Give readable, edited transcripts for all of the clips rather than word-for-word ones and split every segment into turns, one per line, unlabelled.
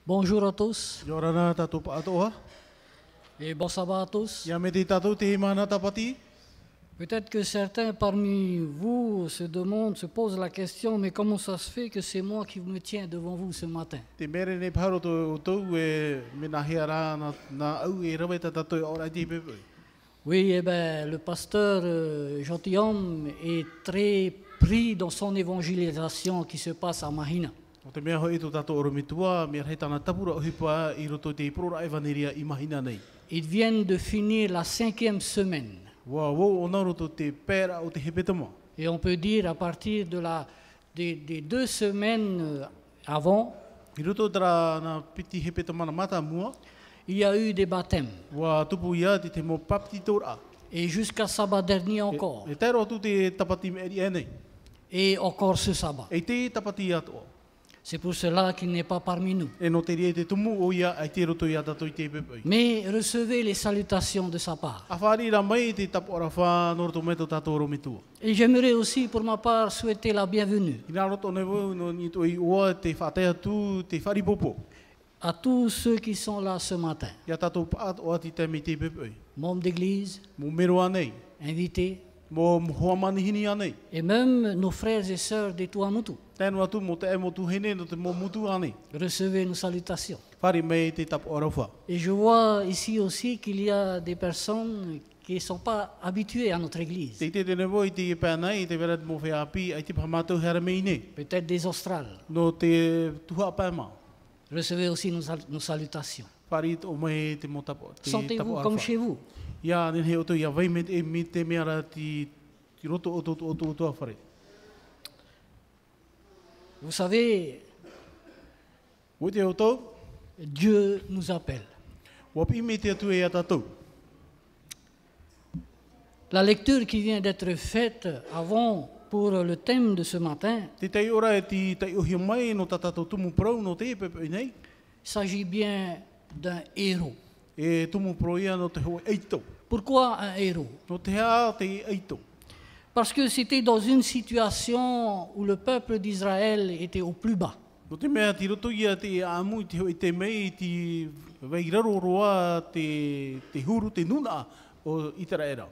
Bonjour à tous
Yorana tatou paatoa.
et bon sabbat à tous.
Ya me te tatou te mana tapati.
Peut-être que certains parmi vous se demandent, se posent la question, mais comment ça se fait que c'est moi qui me tiens devant vous ce matin?
Te mere ne paro to to e me na hiara na au e rawe tatou ora te pepe.
Oui, eh ben, le pasteur gentilhomme est très pris dans son évangélisation qui se passe à Mahina.
O te mea hoi to tatou oro mitua, me rei tana tapura o hipa I roto te prora evaneria I mahina nei.
Ils viennent de finir la 5e semaine.
Wa wo o na roto te pera o te hepetama.
Et on peut dire à partir de des 2 semaines avant,
I roto tra na piti hepetama na mata mua,
il y a eu des baptêmes.
wa tupu ia te mo papti tora.
Et jusqu'à sabbat dernier encore.
E tero tu te tapati me eri nei.
Et encore ce sabbat.
E te tapati ato.
C'est pour cela qu'il n'est pas parmi nous.
E no te rie te tumu o ia ai te roto ia tatou I te pepe.
Mais recevez les salutations de sa part.
A whāri ra mai te tapu ora wha noroto me to tātou romitua.
Et j'aimerais aussi, pour ma part, souhaiter la bienvenue
I nā roto ne wau no ni to I oa te whātea tu te wharipopo.
à tous ceux qui sont là ce matin.
Ia tātou paat o ati te me te pepe.
Membres d'église,
Mo mero anei.
invités,
Mo hoa manihini anei.
et même nos frères et sœurs des Tuamutu.
Tēnu atu mo te e mo tu hene no te mo mutu anei.
Recevez nos salutations.
Whari mei te tapu ora wha.
Et je vois ici aussi qu'il y a des personnes qui ne sont pas habituées à notre église.
Te te ne wau I te e pēnei I te vera mo wheapi ai te pahamātou hera mei nei.
Peut-être des Australes.
No te tuha pēma.
Recevez aussi nos salutations.
Whari o mai te mo tapu. Te tapu
Sentez-vous
ora
comme
wha.
chez vous.
Ia, nen he oto ia vai me te mea ra ti roto o a whare.
Vous savez,
O te oto,
Dieu nous appelle.
wapi me te atu e a tātou.
La lecture qui vient d'être faite avant pour le thème de ce matin,
Te tei ora e ti tei ohi mai no ta tātou tumu prau no te e pepe nei.
il s'agit bien d'un héros.
E tumu prau ia no te hoa eito.
Pourquoi un héros?
No te hea te eito.
Parce que c'était dans une situation où le peuple d'Israël était au plus bas.
No te mea ti roto ia te amu I te hoi te mei ti veiraro roa te huru te nuna o Itaraera.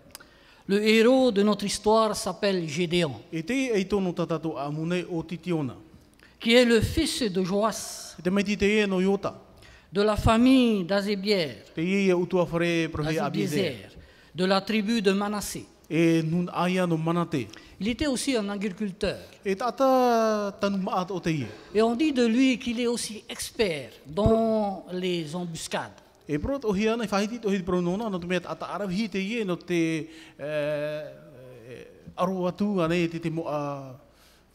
Le héros de notre histoire s'appelle Gédéon,
E te eito no ta tātou amu nei o Titiona.
qui est le fils de Joas,
E te mei ti te e no Iota.
de la famille d'Azébière,
Te ie utua whare prohe Abizer.
Azébiézer, de la tribu de Manassé.
E nun aia no manate.
Il était aussi un agriculteur.
E tata tanu maat o te ie.
Et on dit de lui qu'il est aussi expert dans les embuscades.
E prot o hia nei whahiti o hiti pronona no te mea ata arahi te ie no te aro atu ane te mo a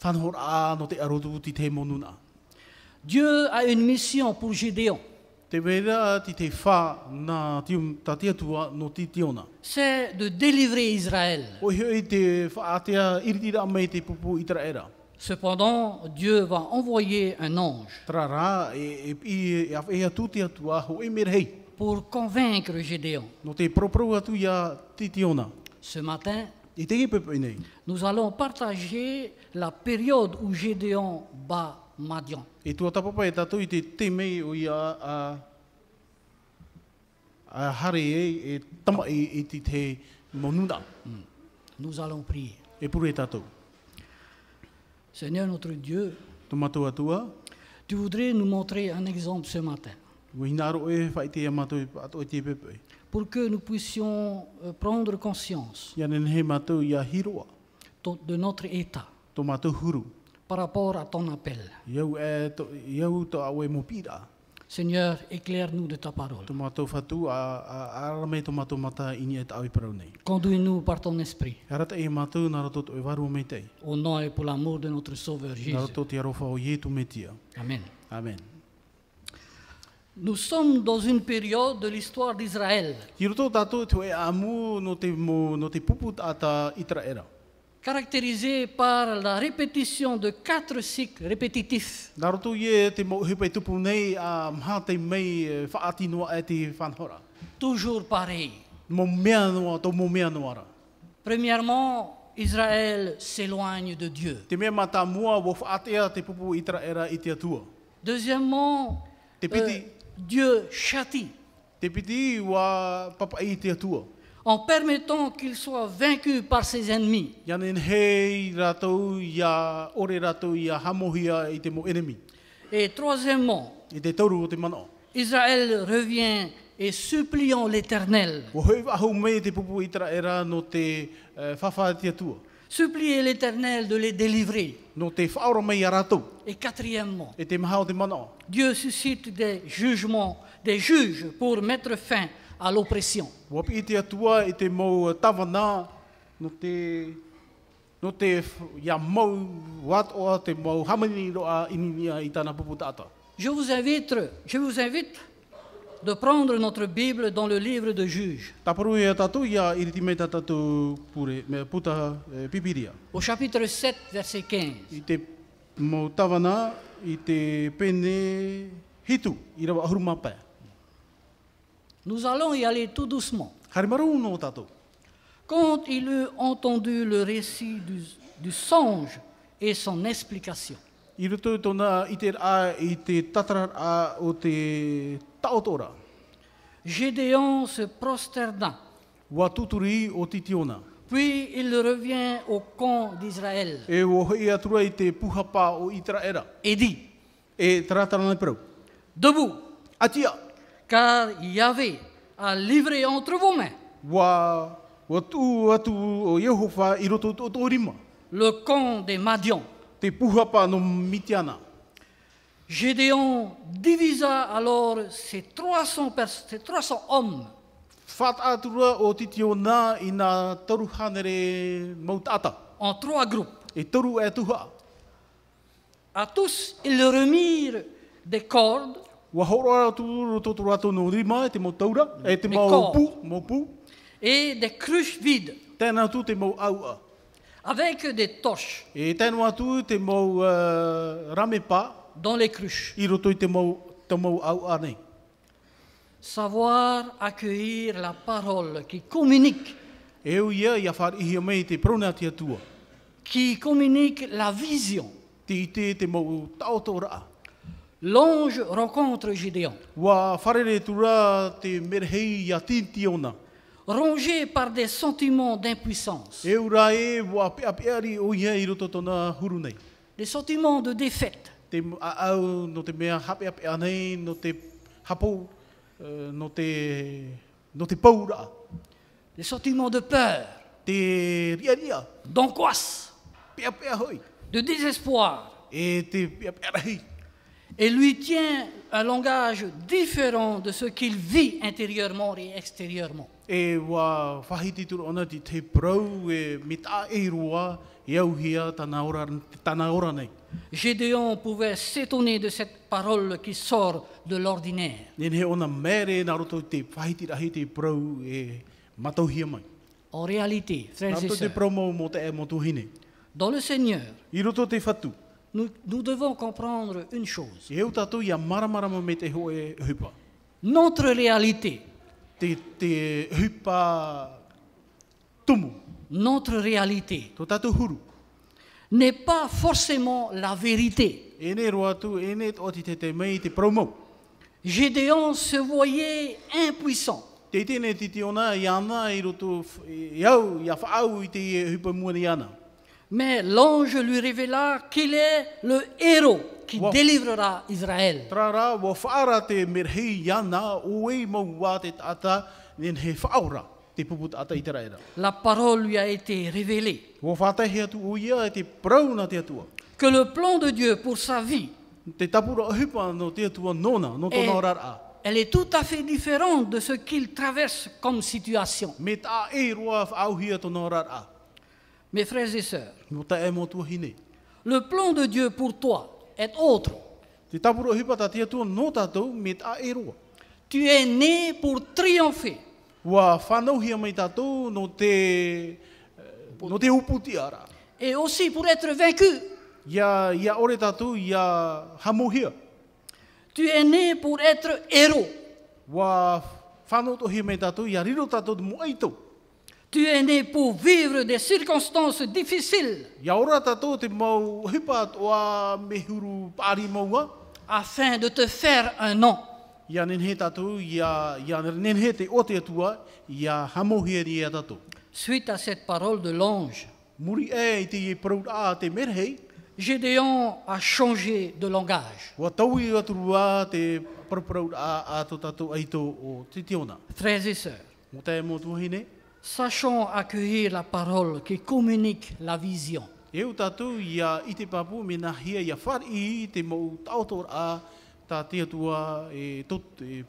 whanhor a no te aro tu ti te monuna.
Dieu a une mission pour Gédéon.
Te vera ti te wha na tatia tua no ti tiona.
C'est de délivrer Israël.
O hoi te whaatea iritira mai te pupu Itaraera.
Cependant, Dieu va envoyer un ange
Trara e atu te atua ho e merhei.
pour convaincre Gédéon.
No te propro atu ia ti tiona.
Ce matin,
I te e pepe nei.
nous allons partager la période où Gédéon bat Madian.
E tua tapapa e tātou I te mei o ia a hare e tama e te monuna.
Nous allons prier.
E puru e tātou.
Seigneur notre Dieu,
Tomato atua,
tu voudrais nous montrer un exemple ce matin
ua hinaro e whai te amato ato e te pepe.
pour que nous puissions prendre conscience
Ia nen he mātou ia hiroa,
de notre état
tomato huru.
par rapport à ton appel.
Iau to awe mo pira.
Seigneur, éclaire-nous de ta parole.
Tomato whatu a arame tomato mata ini e tawe parau nei.
Conduis-nous par ton esprit,
Harata e mātou nā roto e waru me tei.
au nom et pour l'amour de notre Sauveur
Nā
Jésus.
roto te arofa o ietu me tia.
Amen.
Amen.
Nous sommes dans une période de l'histoire d'Israël,
Ki roto tātou te e amu no te pupu ata Itaraera.
caractérisée par la répétition de 4 cycles répétitifs.
Nā roto ie te mo hipai tupu nei a mha te mei whaati noa e te whanhora.
Toujours pareil.
Mo mea noa, tō mo mea noara.
Premièrement, Israël s'éloigne de Dieu.
Te mea mata mua wo whaatea te pupu Itaraera I te atua.
Deuxièmement,
Te piti,
Dieu châtie
te piti wa papa i te atua.
en permettant qu'il soit vaincu par ses ennemis.
Ianen hei rātou ia ore rātou ia hamohia i te mo enemy.
Et troisièmement,
I te tauru o te mana.
Israël revient et suppliant l'Éternel.
Wa hoi ahu me te pupu i tera era no te whawha te atua.
Supplier l'Éternel de les délivrer.
No te whaora mai a rātou.
Et quatrièmement,
E te maha o te mana.
Dieu suscite des jugements, des juges pour mettre fin à l'oppression.
Wa pi i te atua i te mau tawana no te ia mau wat o te mau hamani roa ininia i tana pupu tata.
Je vous invite de prendre notre Bible dans le livre de Juges,
Taparu e tatu ia iriti me tatu pure me puta pipiria.
au chapitre 7, verset 15.
I te mau tawana i te pene hitu i rawa ahuruma pē.
Nous allons y aller tout doucement.
Harimaru no tatu.
Quand il eut entendu le récit du songe et son explication,
I rutu tona i te a i te tatara a o te taotora.
Gédéon se prosterna,
Wa tuturi o titiona.
puis il revient au camp d'Israël
E o hoi atura i te puhapa o Israera.
et dit,
E taratara nei perau.
debout,
Atia,
car Yahvé a livré entre vos mains
wa tu atu o Yehova i roto o rima.
le camp des Madians.
Te puhapa no Mitiana.
Gédéon divisa alors ces 300 hommes
What atura o titiona i nā toru hanere mautata.
en 3 groupes.
E toru e tuha.
À tous, ils leur remirent des cordes
Wa horo atu roto rato no rima e te mau taura. E te mau pu.
et des cruches vides
Tēnā atu te mau aua.
avec des torches
E tēnā atu te mau ramepa
dans les cruches.
i roto i te mau aua nei.
Savoir accueillir la parole qui communique
Ia wharihi mei te pronati atua.
la vision.
Te mau taotora.
L'ange rencontre Gédéon,
Wa wharere tura te merhei ia tintiona.
rongé par des sentiments d'impuissance,
E ura e wa peapeari o ia i roto tona huru nei.
des sentiments de défaite,
Te au no te mea hapeapea nei, no te hapo, no te paura.
des sentiments de peur,
Te ria,
d'angoisse,
peapea hoi.
de désespoir.
E te peapea hei.
Et lui tient un langage différent de ce qu'il vit intérieurement et extérieurement.
E wa whahiti turu ona te prau e mita e rua e au hia tana ora nei.
Gédéon pouvait s'étonner de cette parole qui sort de l'ordinaire.
Nen he ona mere na roto te whahiti rahi te prau e matauhia mai.
En réalité, frères
Nā
et
to te
sœurs,
prau mo te e mo tuhine.
dans le Seigneur,
I roto te whatu.
nous devons comprendre une chose.
E au tātou ia maramarama me te ho e hupa.
Notre réalité,
Te hupa tumu.
notre réalité
Tō tātou huru.
n'est pas forcément la vérité.
E ne roa tu, e ne oti te mei te promo.
Gédéon se voyait impuissant.
Te tēne titi ona i ana i roto i au, i a whaau i te hupa muani ana.
Mais l'ange lui révéla qu'il est le héros qui
Wow.
délivrera Israël.
Trara, wa whaara te merhei i ana, o e mau wā te tata, nen he whaora te pupu tata i tera era.
La parole lui a été révélée.
Wa whātai atu o ia e te prauna te atua.
Que le plan de Dieu pour sa vie,
Te tapura hupa no te atua nona, no tōna orara.
elle est tout à fait différente de ce qu'il traverse comme situation.
Me tā e roa whaauhia tōna orara.
Mes frères et sœurs,
No ta e mo tua hine.
le plan de Dieu pour toi est autre.
Te tapura hupa ta te atua no tātou, me tā e roa.
Tu es né pour triompher.
Wa whanauhia mai tātou no te uputi ara.
Et aussi pour être vaincu.
Ia ore tātou, ia hamohia.
Tu es né pour être héros.
Wa whanautohia mai tātou, ia riro tātou mo aito.
Tu es né pour vivre des circonstances difficiles.
Ia ora tātou te mau hipa toa me huru pāri maua.
afin de te faire un nom.
Ia nenhe tātou, ia nenhe te o te atua, ia hamohia ni a tātou.
Suite à cette parole de l'ange,
Muri e i te i proud a te merhei,
Gédéon a changé de langage.
wa tau i aturua te proud a to tātou aito o te tiona.
Frères et sœurs,
Mo te mo tuhine,
sachons accueillir la parole qui communique la vision.
e u tātou ia i te papu me na hia ia whari i te mo tautor a tā te atua e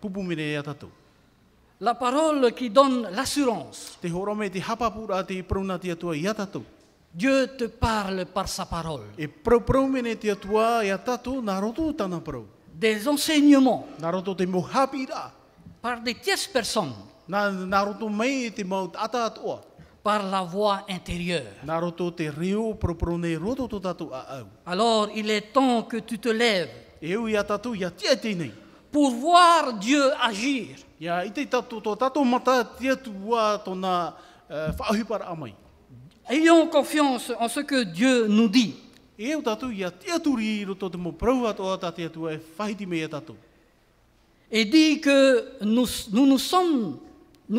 pupu mene a tātou.
La parole qui donne l'assurance.
Te horome te hapapura te prauna te atua i a tātou.
Dieu te parle par sa parole.
E prau mene te atua i a tātou, nā roto tāna prau.
Des enseignements
Nā roto te mo hapira.
par des tierces personnes,
Nā roto mai te mau ata atoa.
par la voix intérieure.
Nā roto te reo prau nei roto to tātou a au.
Alors il est temps que tu te lèves
E u i a tātou ia tia tēnei.
pour voir Dieu agir.
Ia i te tātou mata tia tua tōna whaahipara amai.
Ayons confiance en ce que Dieu nous dit.
E u tātou ia tia turi i roto te mo prau atoa tā tia tua e whahiti mea tātou.
Et dit que nous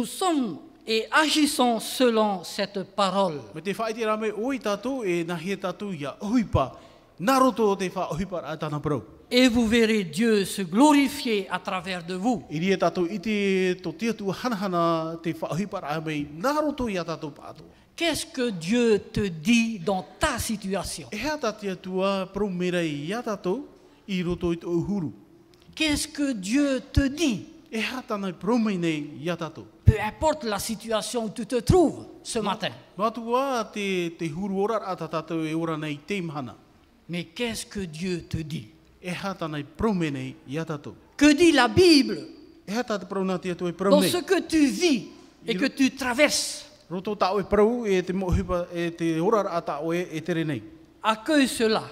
sommes et agissons selon cette parole.
Me te whaiti rame o i tātou e nahi tātou ia ohipa. Nā roto te whaahipara a tāna prau.
Et vous verrez Dieu se glorifier à travers de vous.
I ria tātou i te to tia tua hanahana te whaahipara amai. Nā roto i a tātou pātoa.
Qu'est-ce que Dieu te dit dans ta situation?
E hea tā tia tua prau mera i a tātou i roto i te uhuru.
Qu'est-ce que Dieu te dit?
E hea tāna prau mei nei i a tātou.
Peu importe la situation où tu te trouves ce matin.
Nā tua te huru ora a tā tātou e ora nei te imhana.
Mais qu'est-ce que Dieu te dit?
E hea tāna prau mei nei i a tātou.
Que dit la Bible
E hea tātou prau nā tia tua e prau
dans
nei.
ce que tu vis et que tu traverses?
Roto tāo e prau e te mohipa e te ora a tāo e tere nei.
Accueille cela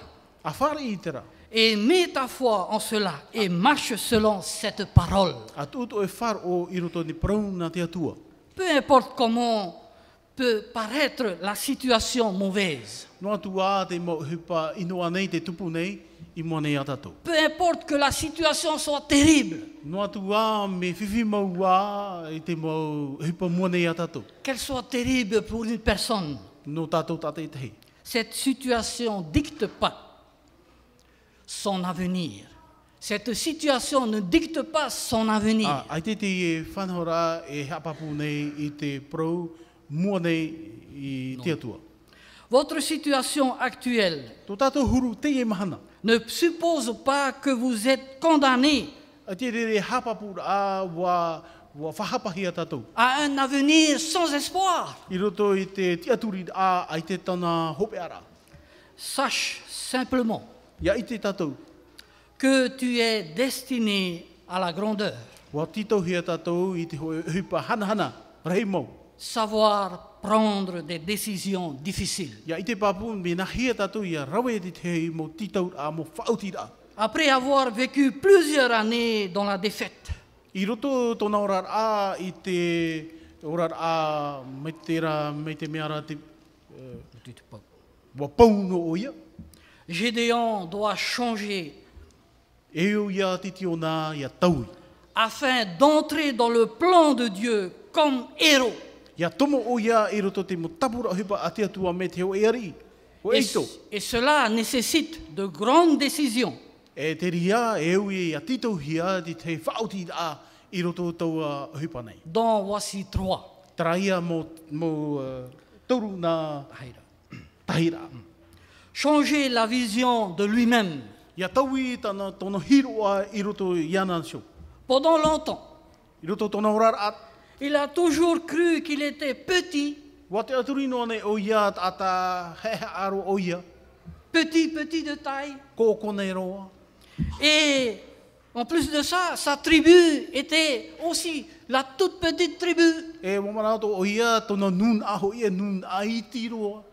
A whare i tera.
et mets ta foi en cela et marche selon cette parole.
A tūto e whar o i roto ni prau nā tia tua.
Peu importe comment peut paraître la situation mauvaise.
Noa tua te mohipa inoa nei te tupu nei i mua nei a tātou.
Peu importe que la situation soit terrible,
Noa tua me whiwhi maua i te mohipa mua nei a tātou.
qu'elle soit terrible pour une personne,
No tātou tāte i tehi.
cette situation ne dicte pas son avenir. Cette situation ne dicte pas son avenir.
Ai te e whanhora e hapapu nei i te prau mua nei i tia tua.
Votre situation actuelle
Tō tātou huru te e mahana.
ne suppose pas que vous êtes condamné
A te re hapapu a wa whahapahi a tātou.
à un avenir sans espoir.
I roto i te tiaturi a ai te tana hope ara.
Sache simplement
Ia i te tātou.
que tu es destiné à la grandeur.
Wa titohi a tātou i te hupa hana rei mau.
Savoir prendre des décisions difficiles.
Ia i te papu me na hia tātou ia rawe te te mo titau a mo whauti a.
Après avoir vécu plusieurs années dans la défaite,
I roto tōna orar a i te orar a me te meara te wa pauno o ia.
Gédéon doit changer
E o ia titi o nā ia taui.
afin d'entrer dans le plan de Dieu comme héros.
Ia tomo o ia i roto te mo tapura hipa a te atua me te o eari. O eito.
Et cela nécessite de grandes décisions.
E te ria e ui a tito hia di te whauti a i roto taua hipa nei.
Dont voici 3.
Traia mo toru nā tahira.
Changer la vision de lui-même.
Ia taui tana tono hiroa i roto iana show.
Pendant longtemps,
I roto tona orar at.
il a toujours cru qu'il était petit,
Wa te aturino ane o ia ata hehe aro o ia.
petit de taille.
Ko kone roa.
Et en plus de ça, sa tribu était aussi la toute petite tribu.
E mamanato o ia tona nun aho ia nun aiti roa.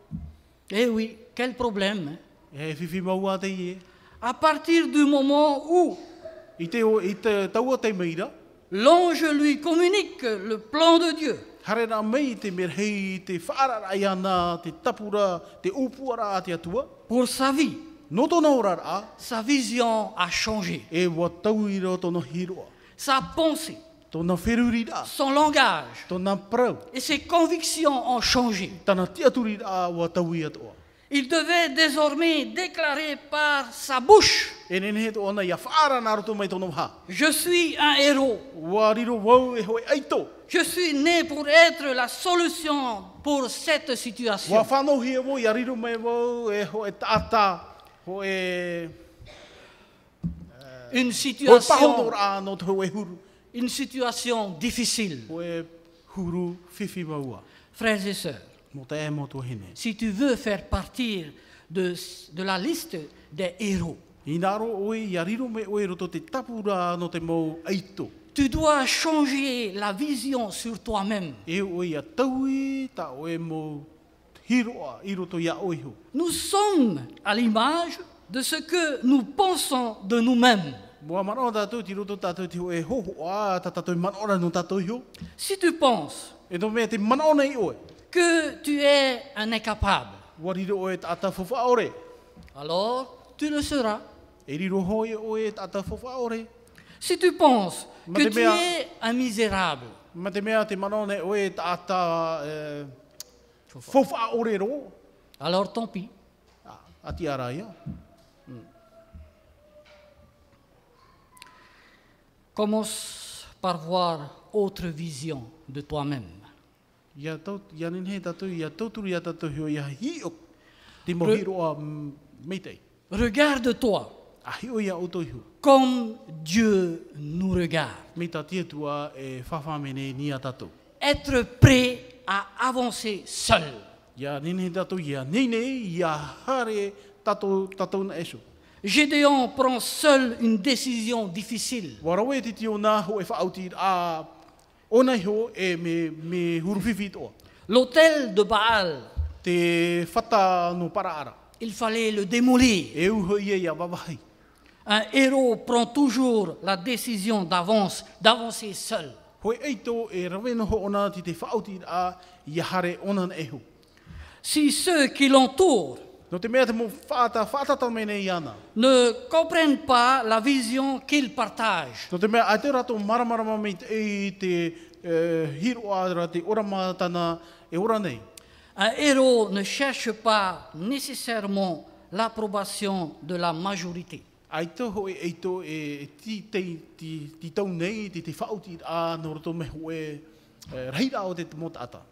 Eh oui, quel problème. Hein?
E whiwhi maua te ie.
À partir du moment où
I te taua te meira.
l'ange lui communique le plan de Dieu,
Hare nā mei te merhei, te whaarara i ana, te tapura, te upuara a te atua.
pour sa vie,
no tōna ora a,
sa vision a changé.
e wa tau i ro tōna hiroa.
Sa pensée,
Tōna whiruri a,
son langage
tōna prau.
et ses convictions ont changé.
Tana tiaturi a wa tau i atoa.
Il devait désormais déclarer par sa bouche,
E nene he tōna ia whaara nā roto mai tōna waha.
je suis un héros.
Wa riro wau e hoe aito.
Je suis né pour être la solution pour cette
Wa
situation.
whanau hia wo, ia riro mai wau e hoe tata, hoe...
Une
Hoe
situation,
pahonora no te hoe huru.
une situation difficile.
Hoe huru whiwhi maua.
Frères et sœurs,
Mo te e mo tō hene.
si tu veux faire partir de la liste des héros,
I naro oe, ia riro me oe roto te tapura no te mau aito.
tu dois changer la vision sur toi-même.
E oe ia taui, ta oe mo hiroa, i roto ia oiho.
Nous sommes à l'image de ce que nous pensons de nous-mêmes.
Moa manawa tātou, ti roto tātou te oe hoho a, ta tātou manaora no tātou iho.
Si tu penses
E no mea te manaona i oe.
que tu es un incapable,
Wa riro oe tātou fofa ore.
alors tu le seras.
E riro hoi oe tātou fofa ore.
Si tu penses
Ma
que
te
tu
mea-
es un misérable,
Ma te mea te manaona oe tātou fofa ore ro.
alors tant pis.
Ati ara ia.
Commence par voir autre vision de toi-même.
Ia nin he tātou, ia tauturu ia tātou hio, ia hiok. Te mo
Re-
hiroa meitei.
Regarde-toi
A hio ia auto hio.
comme Dieu nous regarde.
Me tā tietua e whawhamene ni a tātou.
Être prêt à avancer seul.
Ia nin he tātou, ia nene, ia hare tātou na eso.
Gédéon prend seul une décision difficile.
Warawe te tio nā ho e whaauti a ona hio e me huruwhiwhi toa.
L'autel de Baal,
Te whata no paraara.
il fallait le démolir.
E uho ia wawahi.
Un héros prend toujours la décision d'avancer seul.
Hoi eito e rawe noho ona ti te whaauti a ia hare ona na eho.
Si ceux qui l'entourent
No te mea te mo whaata mene i ana.
ne comprennent pas la vision qu'il partage,
No te mea ai te rato maramarama me te hiroa ra te ora mātana e ora nei.
un héros ne cherche pas nécessairement l'approbation de la majorité.
Ai te hoi eito e ti tau nei, te whaauti a no roto me hoe reira o te motata.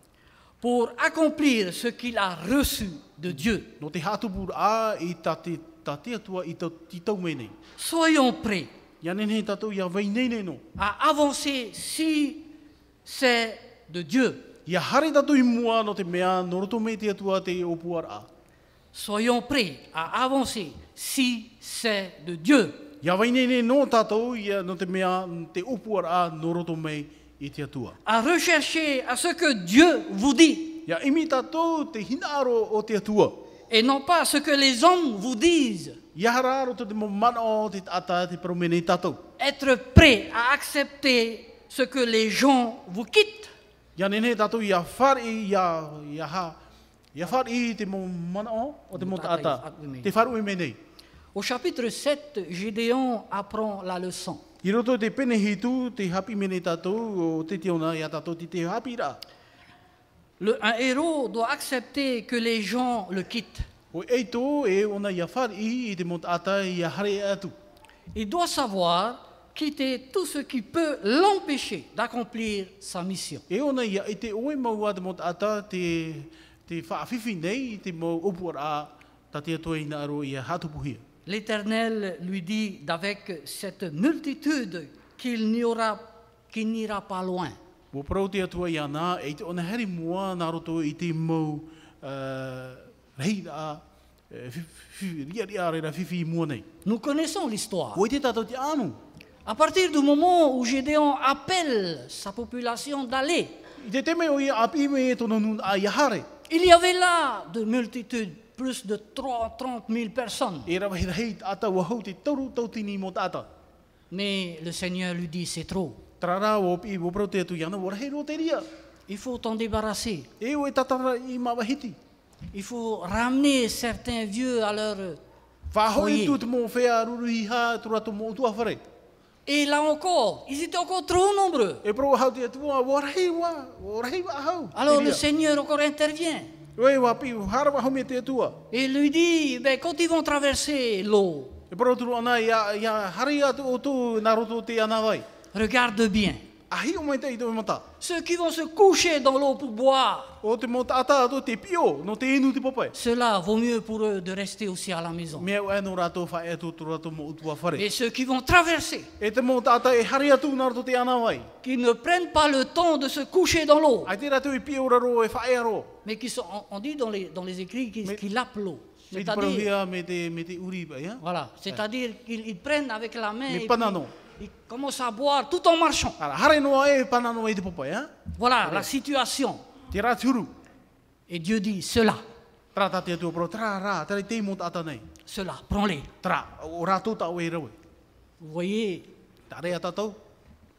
Pour accomplir ce qu'il a reçu de Dieu.
No te hatupur a i ta te atua i ti tau me nei.
Soyons prêts
Ia nene tatou ia vei nei nei no.
à avancer si c'est de Dieu.
Ia hare tatou i mua no te mea no roto me te atua te opuar a.
Soyons prêts à avancer si c'est de Dieu.
Ia vei nei nei no tatou ia no te mea te opuar a no roto me i te atua.
À rechercher à ce que Dieu vous dit
Ia imi tatou te hinaro o te atua.
et non pas ce que les hommes vous disent.
Ia hararo te mo mana o te ata te promene tatou.
Être prêt à accepter ce que les gens vous quittent.
Ia nene tatou ia whari ia whari te mo mana o te mo ata. Te wharu e menei.
Au chapitre 7, Gédéon apprend la leçon.
I roto te pene hitu, te hapi mene tatou, o te tiona ia tatou te hapi ra.
Un héros doit accepter que les gens le quittent.
O eito e ona ia whari i te mo ata ia hare atu.
Il doit savoir quitter tout ce qui peut l'empêcher d'accomplir sa mission.
E ona ia i te oe maua te mo ata te whaafifi nei i te mo opua a ta te atoa ina aro ia hatupuhia.
L'Éternel lui dit d'avec cette multitude qu'il n'ira pas loin.
Mo parau te atua ia nā, e te ona heri mua nā roto i te mo reira, ria reira whiwhi mua nei.
Nous connaissons l'histoire.
O i te tātou te anu.
À partir du moment où Gédéon appelle sa population d'aller,
I te teme o ia api me e tono nun a ia hare.
il y avait là de multitudes, plus de 30 000 personnes.
E rawa hei ata wahau te tauru tautini mo tata.
Mais le Seigneur lui dit, c'est trop.
Trara o pi o parau te atu iana, wara hei ro te ria.
Il faut t'en débarrasser.
E o e tatara i mawahiti.
Il faut ramener certains vieux à leur
Whahoi
Voyez.
tu te mo whea ruruhi ha tu rato mo utua whare.
Et là encore, ils étaient encore trop nombreux.
E pro hau te atua, warahi wa hau.
Alors le Seigneur encore intervient
Wei wa pi harawa hau me te atua.
et lui dit, ben, quand ils vont traverser l'eau,
E pro turu ana ia hari atu o tu na roto te ana vai.
regarde bien.
Ahi o mai te i te mata.
Ceux qui vont se coucher dans l'eau pour boire,
O te mo tata atu te pio, no te inu te popai.
cela vaut mieux pour eux de rester aussi à la maison.
Mea ua no rato whae atu tu rato mo utua whare.
Et ceux qui vont traverser,
E te mo tata e hari atu na roto te ana vai.
qui ne prennent pas le temps de se coucher dans l'eau,
Ai te rato i pio raro e whae aro.
mais qui sont, on dit dans les écrits
Mais-
qu'ils lapent l'eau.
Me te
C'est-à-dire,
paruhia me te uri bai, ha?
voilà, c'est-à-dire qu'ils prennent avec la main
Me
et
panano.
puis ils commencent à boire tout en marchant.
Ara, hare noa e panano e te popai, ha?
Voilà la situation.
Te rā turu.
Et Dieu dit, cela,
Tra ta te atua pro, tra rā, tari te mo tata nei.
cela, prends-les.
Tra, o rātou ta oe rawe.
Vous voyez,
Tare a tatou.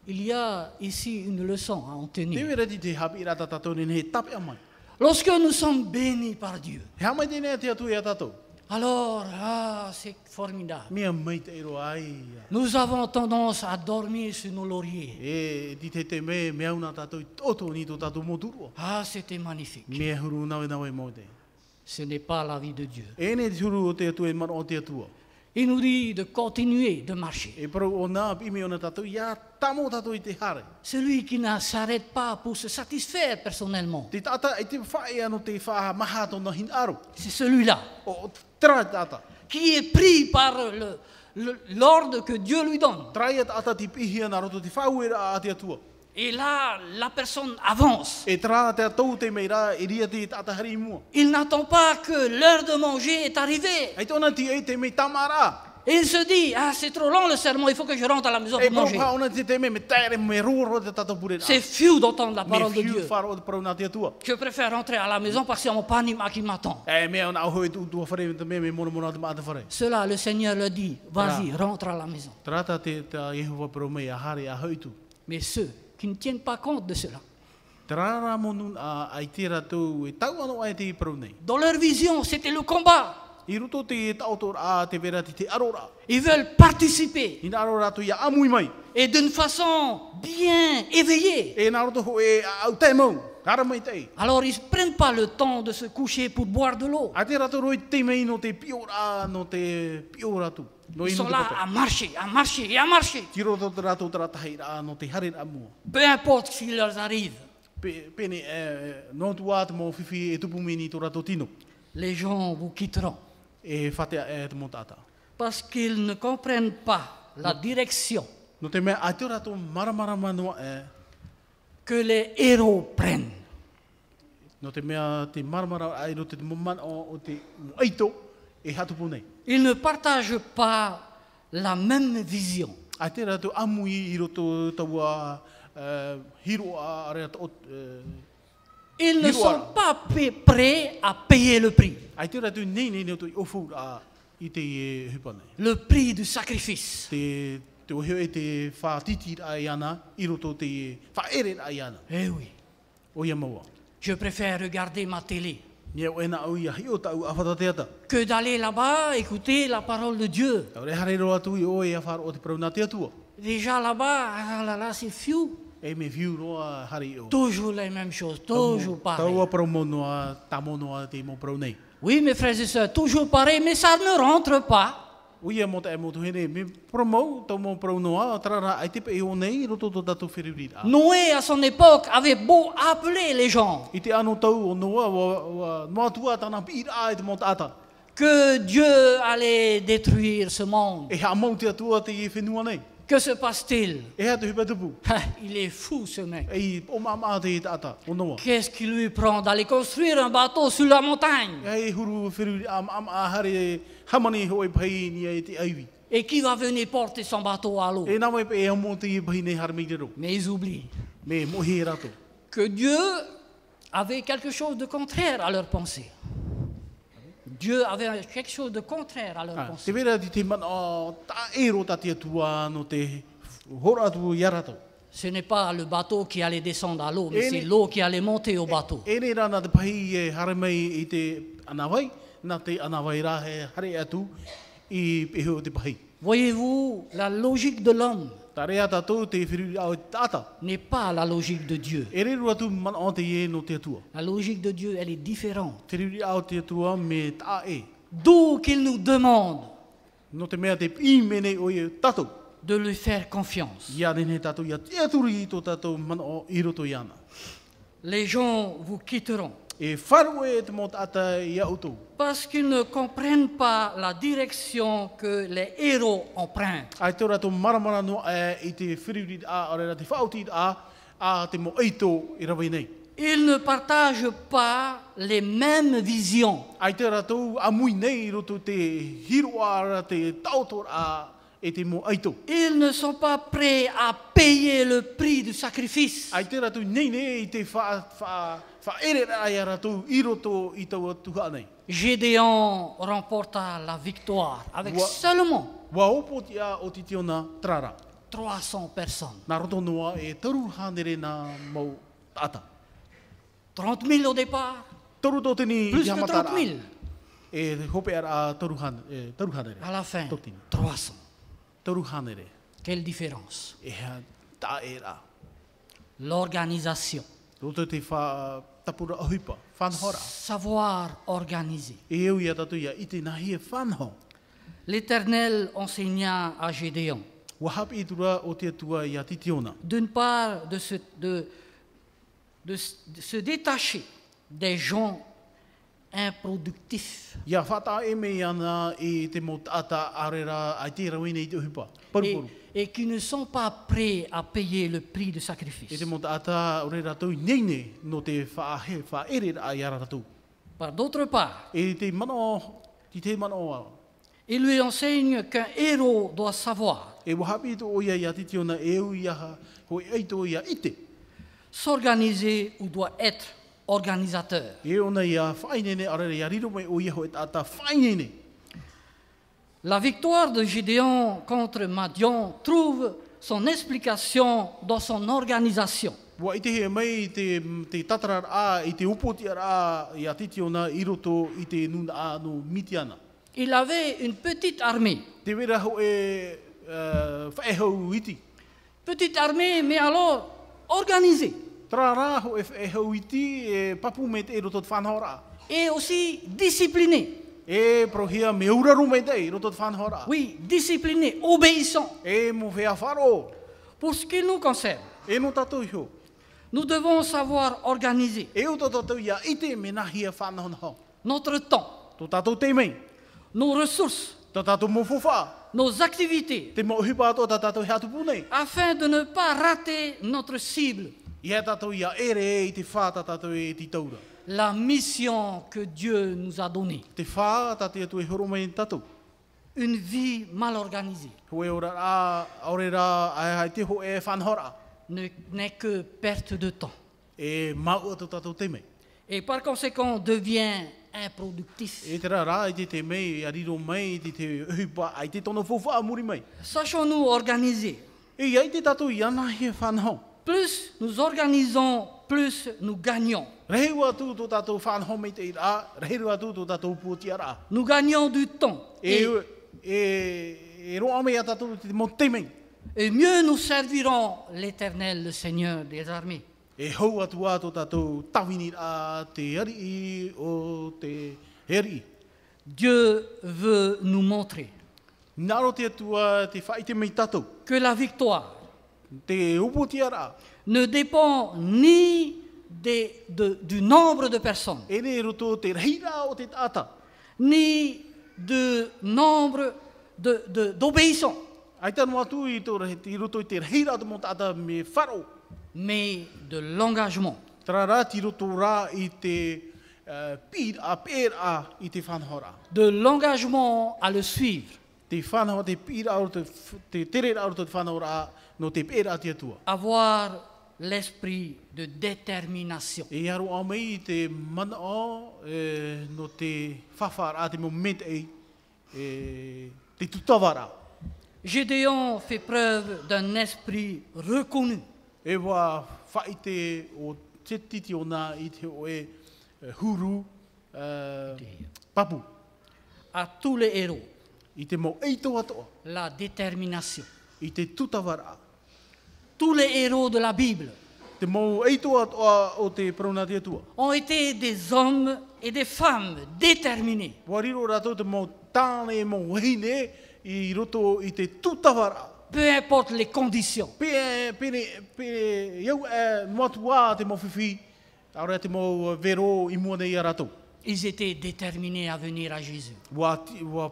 il y a ici une leçon à en
Te
tenir.
wera ti te hapi rā ta tatou ni he tape a mai.
Lorsque nous sommes bénis par Dieu,
He hamai tēnei te atu e a tatou.
alors, c'est formidable.
Mea mai te ero ai.
Nous avons tendance à dormir sur nos lauriers.
E, ti te me, mea una tatou i toto ni to tatou mo turua.
Ah, c'était magnifique.
Mea huru nawe nawe mo te.
Ce n'est pas la vie de Dieu.
E ne te huru o te atu e mara o te atua.
Il nous dit de continuer de marcher.
E pro o nā ime o na tatou, ia tamo tatou i te hare.
Celui qui ne s'arrête pas pour se satisfaire personnellement,
Te tata e te whae ano te whaha maha tona hin aro.
c'est celui-là
O tra tata.
qui est pris par l'ordre que Dieu lui donne.
Trai at ata ti pihi ana roto te whauera a te atua.
Et là, la personne avance.
E tra te atou te meira e ria te tata hari mua.
Il n'attend pas que l'heure de manger est arrivée.
Ai tona ti e te me tamara.
Et il se dit, ah, c'est trop long le sermon, il faut que je rentre à la maison
E
pour
pro
manger.
pa ona te me tere me roro te tata pure.
C'est fou d'entendre la
Me
parole de
fiu
Dieu.
faro de pro na te atua.
Je préfère rentrer à la maison parce qu'il y a mon panima qui m'attend.
E me ona au tu tu fare te me mono mono te mata fare.
Cela, le Seigneur le dit, vas-y, rentre à la maison.
Trata te ta Yehova pro me a hare a hoitu.
Mais ceux qui ne tiennent pas compte de cela,
Trara monun a ai tira tu e tau ano ai te pro nei.
dans leur vision, c'était le combat.
I ruto te tautor a te vera te arora.
Ils veulent participer
Ina arora tu ia amui mai.
et d'une façon bien éveillée.
E nā roto ho e au te mau. Kara mai te.
Alors ils ne prennent pas le temps de se coucher pour boire de l'eau.
A te rato roi te mei no te piora, no te piora tu. No
Ils
ino
sont
te
là
papa.
à marcher, à marcher et à marcher.
Tiro to te rato te rata hei rā no te hare rā mua.
Peu importe ce qui leur arrive.
Pene, no tu āt mo whiwhi e tupu mini to rato tino.
Les gens vous quitteront
E whatea e te mo tata.
parce qu'ils ne comprennent pas la direction
No te mea, a te rato maramara manoa
que les héros prennent.
no te mea te maramara ai no te man o te aito e hatupu nei.
Ils ne partagent pas la même vision.
A te rato amui i roto taua hiro a rea to
Ils ne
Hiro
sont
ara.
pas prêts à payer le prix.
ai te rato nei nei no to i ofu a i te hupane.
Le prix du sacrifice.
Te oheo e te whātiti ai ana i roto te whaere ai ana.
Eh oui,
O ia maua.
je préfère regarder ma télé
Nia o ena au ia hi o tau a whatateata.
que d'aller là-bas écouter la parole de Dieu.
Tau re hare roa tui o e a wharo o te prauna te atua.
Déjà là-bas, ah là là, c'est fou.
E me viu roa hare o.
Toujours les mêmes choses, toujours pareil.
Tau a promonoa, tamonoa te mo praunei.
Oui, mes frères et sœurs, toujours pareil, mais ça ne rentre pas.
O ia mo te e mo tuhene, me promou, tau mo praunoa, trara ai tepe e o nei, roto to datu whiriwira.
Noé, à son époque, avait beau appeler les gens
I te ano tau o noa, noa tua tana pira e te mo tata.
que Dieu allait détruire ce monde.
E ha mau te atua te i whenua nei.
Que se passe-t-il?
E ha te hupa tupu.
Il est fou ce mec.
E i o mama te i tata, o noa.
Qu'est-ce qui lui prend d'aller construire un bateau sur la montagne?
E huru whiriwira am a hare hamani hoi pai ni e te aiwi.
Et qui va venir porter son bateau à l'eau?
E nawe pe e amo te i pai nei harmeitero.
Mais ils oublient
Me mohi e rato.
que Dieu avait quelque chose de contraire à leur pensée. Dieu avait quelque chose de contraire à leur
Te
pensée.
vera di te man o ta ero ta te atua no te hora atu i arato.
Ce n'est pas le bateau qui allait descendre à l'eau, mais
Et
c'est
les-
l'eau qui allait monter au bateau.
E ne rana te pai e hare mai i te anawai, na te anawai rā he hare atu, I peho te pahi.
Voyez-vous, la logique de l'homme
Ta rea tātou te whiruri au tāta.
n'est pas la logique de Dieu.
E reru atu man o te ie no te atua.
La logique de Dieu, elle est différente.
Whiruri au te atua me tā e.
D'où qu'il nous demande
No te mea te i mene o ie tātou.
de lui faire confiance.
Ia rene tātou ia te aturi i tō tātou man o i roto i ana.
Les gens vous quitteront
E wharu e te mō tāta i autou.
parce qu'ils ne comprennent pas la direction que les héros empruntent.
Ai tō rātou maramara no i te whiruri a orera te whauti a te mō eito i rawai nei.
Ils ne partagent pas les mêmes visions.
Ai te rātou amui nei i roto te hiro ara te tautor a e te mō eito.
Ils ne sont pas prêts à payer le prix du sacrifice.
Ai te rātou nei nei i te whaere ai a rātou i roto i tau atuha nei.
Gédéon remporta la victoire avec
Wa-
seulement
Wa opo ti a o ti tiona trara.
300 personnes.
Nā roto noa e taru hanere nā mau tata.
30 000 au départ,
Taru tō tini
plus
i
de
hamatara.
30 000.
E hope ara a taru hanere.
À la fin,
Totini.
300.
Taru hanere.
Quelle différence?
E hea tā e rā.
L'organisation.
Roto te tapura ahuipa, whanhora.
Savoir organiser.
E eu ia tatu ia ite nahi e whanho.
L'Éternel enseigna à Gédéon,
Wahap i tura o te atua ia titiona.
d'une part, de se détacher des gens improductifs
Ia whata e me ana i te mo tata arera ai te rawine i te uhipa. Paruparu.
et qui ne sont pas prêts à payer le prix du
E
sacrifice.
te mo tata ore ratou neine no te whaere ai ara ratou.
Par d'autre part,
E te mano, te mano
il lui enseigne qu'un héros doit savoir
e wahapi i to o ia titiona e u ia hoi eito ia ite.
s'organiser ou doit être organisateur.
E ona ia whainene arere ia riro mai o ia hoi tata whainene.
La victoire de Gédéon contre Madian trouve son explication dans son organisation.
Wa i te he mai i te tatara a, i te upoti a ia titiona i roto i te nuna a no mitiana.
Il avait une petite armée.
Te wera ho e whaehau iti.
Petite armée, mais alors organisée.
Tra rā ho e whaehau iti e papu me te e roto te whanhora.
Et aussi disciplinée.
E prohia me uraru me te i roto te whanhora.
Oui, disciplinée, obéissant.
E mo whea wharo.
Pour ce qui nous concerne,
E no tatou iho.
nous devons savoir organiser
E o tatou ia ite me nahi e whanhonaho.
notre temps,
Tō tatou te mei.
nos ressources,
Tō tatou mo fuwha.
nos activités,
Te mo hipa tō tatou hea tupu nei.
afin de ne pas rater notre cible,
Ia tatou ia ere i te whā tatou e ti taura.
la mission que Dieu nous a donnée.
Te whā tatou e tu e horo mai tatou.
Une vie mal organisée
Hoe ora a ore rā ai te ho e whanhora.
n'est que perte de temps
E mau atu tatou te mei.
et par conséquent devient improductif.
E te rā i te mei, a riro mai, i te uhipa, ai te tono fuwha muri mai.
Sachons-nous organiser.
E iai te tatou i ana he whanho.
Plus nous organisons, plus nous gagnons.
Rehiru atu tō tatou whanho mei te i rā, rehiru atu tō tatou puatia rā.
Nous gagnons du temps.
E roa mei a tatou te mo te mei.
Et mieux nous servirons l'Éternel, le Seigneur des armées.
E hou atu a tō tatou tawini rā te ari o te heri.
Dieu veut nous montrer
Naro te atua te whai te mei tatou.
que la victoire
Te uputia rā.
ne dépend ni du nombre de personnes,
E ne roto te reira o te tata.
ni du nombre d'obéissants,
Ai tanu atu i tō i roto i te reira o te tata me wharo.
mais de l'engagement.
Tara rā ti roto rā i te pīr a pēr a i te whanhora.
De l'engagement à le suivre,
Te whanhora te pīr a te tere rā o te whanhora no te pēr a te atua.
avoir l'esprit de détermination.
E aro a mei i te mana o no te whawhara a te moment te tutawara.
Gédéon fait preuve d'un esprit reconnu.
E wā whaite o te titi o nā i te o huru papu.
À tous les héros,
I te mau eito atoa.
la détermination.
I te tutawara.
Tous les héros de la Bible
Te mau eito atoa o te paraunati atua.
ont été des hommes et des femmes déterminés.
Wariro rātou te mau tāne mau hine I roto I te tutawara.
Peu importe les conditions.
Pene iau e moatua te mau whiwhi. Aura te mau vero I mua nei a rātou.
Ils étaient déterminés à venir à Jésus.
Wa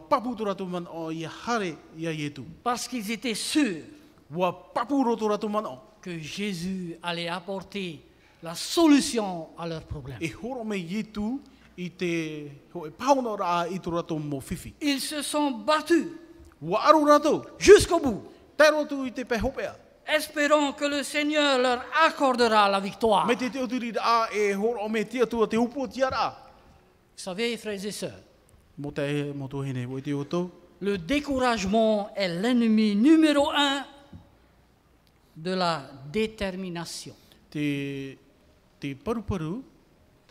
papu to rātou man o I hare I a ietu.
Parce qu'ils étaient sûrs
Wa papu roto rātou man o.
que Jésus allait apporter la solution à leurs problèmes.
E horo me ietu I te ho e pauna rā I to rātou mo whiwhi.
Ils se sont battus
Wa aru rātou.
jusqu'au bout,
Tai rotu I te pehopea.
espérant que le Seigneur leur accordera la victoire.
Me te te oturi a e horo me tia tua te upo tia rā.
Vous savez, frères et sœurs,
Mo te mo to hene o te oto.
le découragement est l'ennemi numéro 1 de la détermination.
Te paruparu,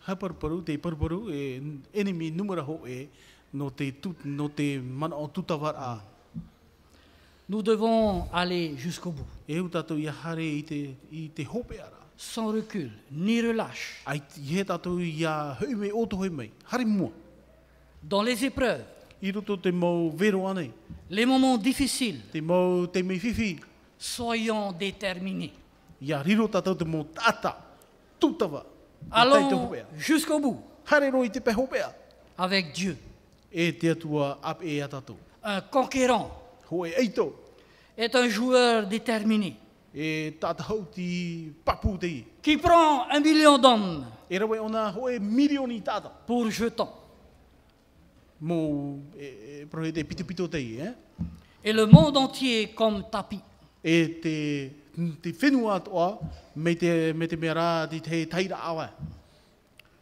haparuparu, te paruparu e enemy numero ho e no te mana o tutawar a.
Nous devons aller jusqu'au bout,
E u tātou I hare I te hope ara.
sans recul ni relâche.
Ai he tātou I a hui me oto hui mei. Hare mua.
Dans les épreuves,
I roto te mau vero anei.
les moments difficiles,
Te mau te mei whiwhi.
soyons déterminés.
Ia riro tātou te mau tata. Tutawa.
Allons jusqu'au bout
Hare ro I te pe hopea.
avec Dieu.
E te atua ap e a tātou.
Un conquérant
Ho e eito.
est un joueur déterminé
E tātou ti papu te I.
qui prend 1 million d'hommes
E rawe ona ho e milioni tāta.
pour jeton.
Mō prohe te pito te I,
Et le monde entier comme tapis.
E te whenua atoa me te mea rā te taira awa.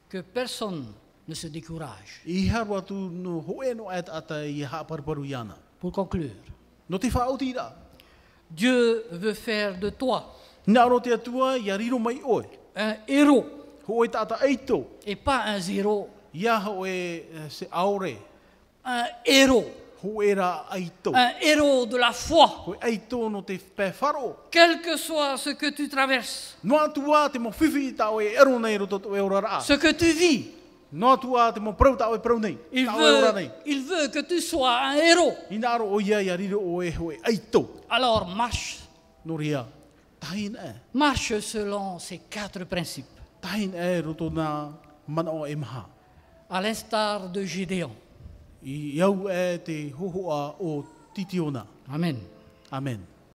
Que personne ne se décourage.
I haru atu no hoe no at ata I ha parparu iana.
Pour conclure,
No te whaoti rā.
Dieu veut faire de toi
Nā ro te atua ia riro mai oe.
un héros
Ho e tata eito.
et pas un zéro.
Ia ho e se aore.
Un héros.
Ho e rā eito.
Un héros de la foi.
Ho e eito no te wharo.
Quel que soit ce que tu traverses,
No atua te mo whiwhi tau e ero nei roto e ora rā.
ce que tu vis,
No atua te mo prau tau e prau nei.
il
Tau e ora nei.
veut que tu sois un héros.
I nā ro o ia riro o e ho e eito.
Alors marche.
No ria. Tahin e.
Marche selon ces 4 principes.
Tahin e roto nā mana o e maha.
À l'instar de Gédéon.
I iau e te hohoa o titiona.
Amen.
Amen.